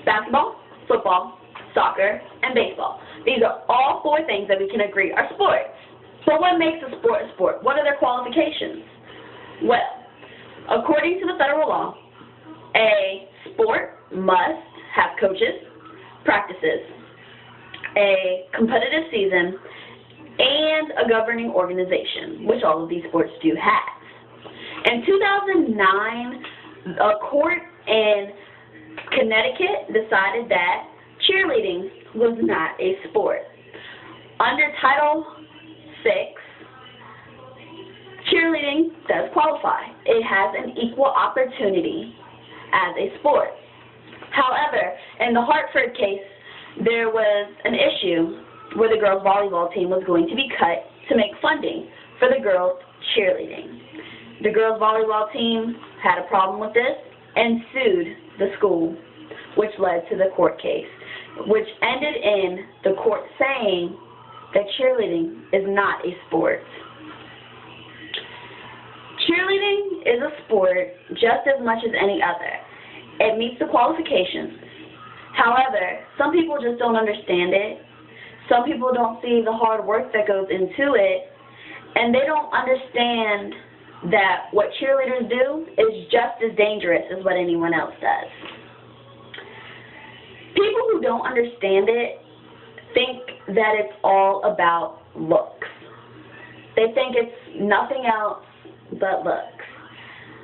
basketball, football, soccer, and baseball. These are all 4 things that we can agree are sports. But what makes a sport a sport? What are their qualifications? Well, according to the federal law, a sport must have coaches, practices, a competitive season, and a governing organization, which all of these sports do have. In 2009, a court in Connecticut decided that cheerleading was not a sport. Under Title VI, cheerleading does qualify. It has an equal opportunity as a sport. However, in the Hartford case, there was an issue where the girls' volleyball team was going to be cut to make funding for the girls' cheerleading. The girls' volleyball team had a problem with this and sued the school, which led to the court case, which ended in the court saying that cheerleading is not a sport. Cheerleading is a sport just as much as any other. It meets the qualifications. However, some people just don't understand it. Some people don't see the hard work that goes into it, and they don't understand that what cheerleaders do is just as dangerous as what anyone else does. People who don't understand it think that it's all about looks. They think it's nothing else but looks.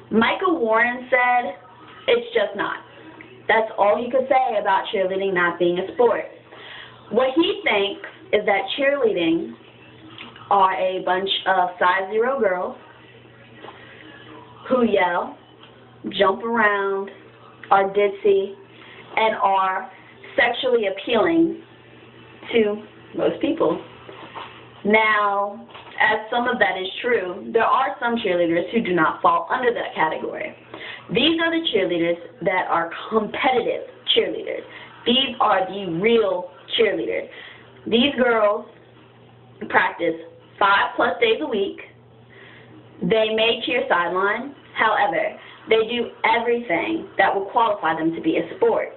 Michael Warren said, "It's just not." That's all he could say about cheerleading not being a sport. What he thinks is that cheerleading are a bunch of size 0 girls who yell, jump around, are ditzy, and are sexually appealing to most people. Now, as some of that is true, there are some cheerleaders who do not fall under that category. These are the cheerleaders that are competitive cheerleaders. These are the real cheerleaders. These girls practice 5+ days a week. They may cheer sideline. However, they do everything that will qualify them to be a sport.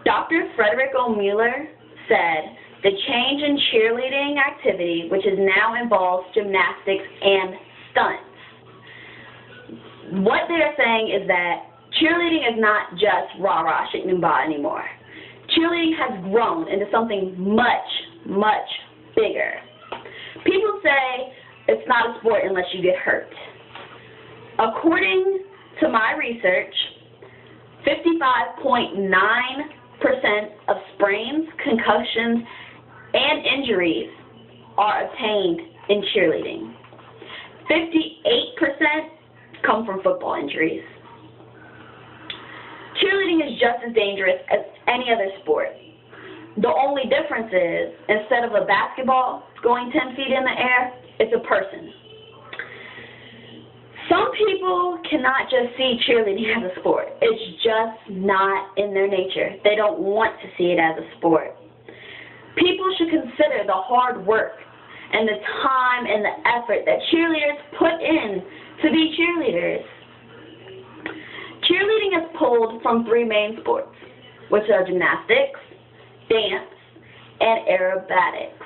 Dr. Frederick O. Mueller said the change in cheerleading activity, which is now involves gymnastics and stunts. What they're saying is that cheerleading is not just rah-rah, shake and bah anymore. Cheerleading has grown into something much, much bigger. People say it's not a sport unless you get hurt. According to my research, 55.9% of sprains, concussions, and injuries are obtained in cheerleading. 58% come from football injuries. Cheerleading is just as dangerous as any other sport. The only difference is, instead of a basketball going 10 feet in the air, it's a person. Some people cannot just see cheerleading as a sport. It's just not in their nature. They don't want to see it as a sport. People should consider the hard work and the time and the effort that cheerleaders put in to be cheerleaders. Cheerleading is pulled from 3 main sports, which are gymnastics, dance, and aerobatics.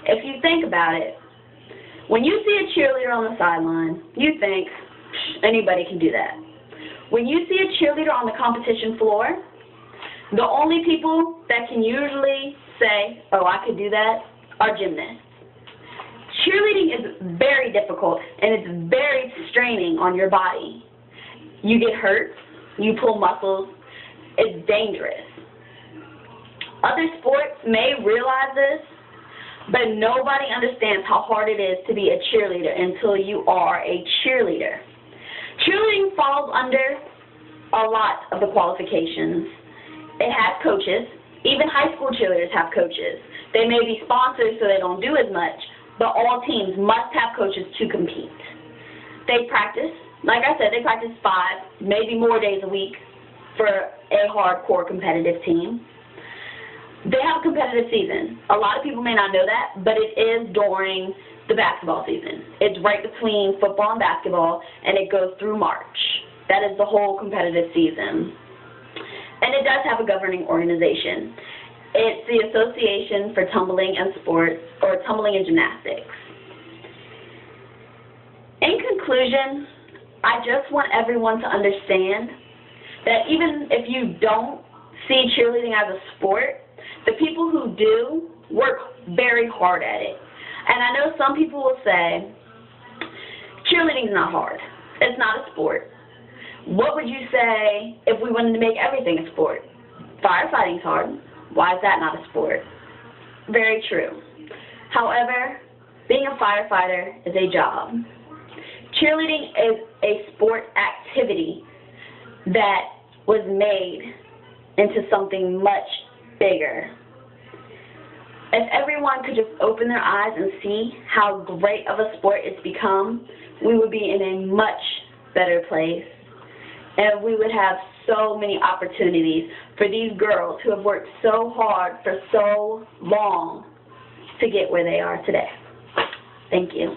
If you think about it, when you see a cheerleader on the sideline, you think, anybody can do that. When you see a cheerleader on the competition floor, the only people that can usually say, oh, I could do that, are gymnasts. Cheerleading is very difficult, and it's very straining on your body. You get hurt, you pull muscles, it's dangerous. Other sports may realize this, but nobody understands how hard it is to be a cheerleader until you are a cheerleader. Cheerleading falls under a lot of the qualifications. It has coaches. Even high school cheerleaders have coaches. They may be sponsors so they don't do as much, but all teams must have coaches to compete. They practice. Like I said, they practice 5, maybe more days a week for a hardcore competitive team. They have a competitive season. A lot of people may not know that, but it is during the basketball season. It's right between football and basketball, and it goes through March. That is the whole competitive season. And it does have a governing organization. It's the Association for Tumbling and Sports, or Tumbling and Gymnastics. In conclusion, I just want everyone to understand that even if you don't see cheerleading as a sport, the people who do work very hard at it. And I know some people will say, cheerleading's not hard. It's not a sport. What would you say if we wanted to make everything a sport? Firefighting's hard. Why is that not a sport? Very true. However, being a firefighter is a job. Cheerleading is a sport activity that was made into something much bigger. If everyone could just open their eyes and see how great of a sport it's become, we would be in a much better place. And we would have so many opportunities for these girls who have worked so hard for so long to get where they are today. Thank you.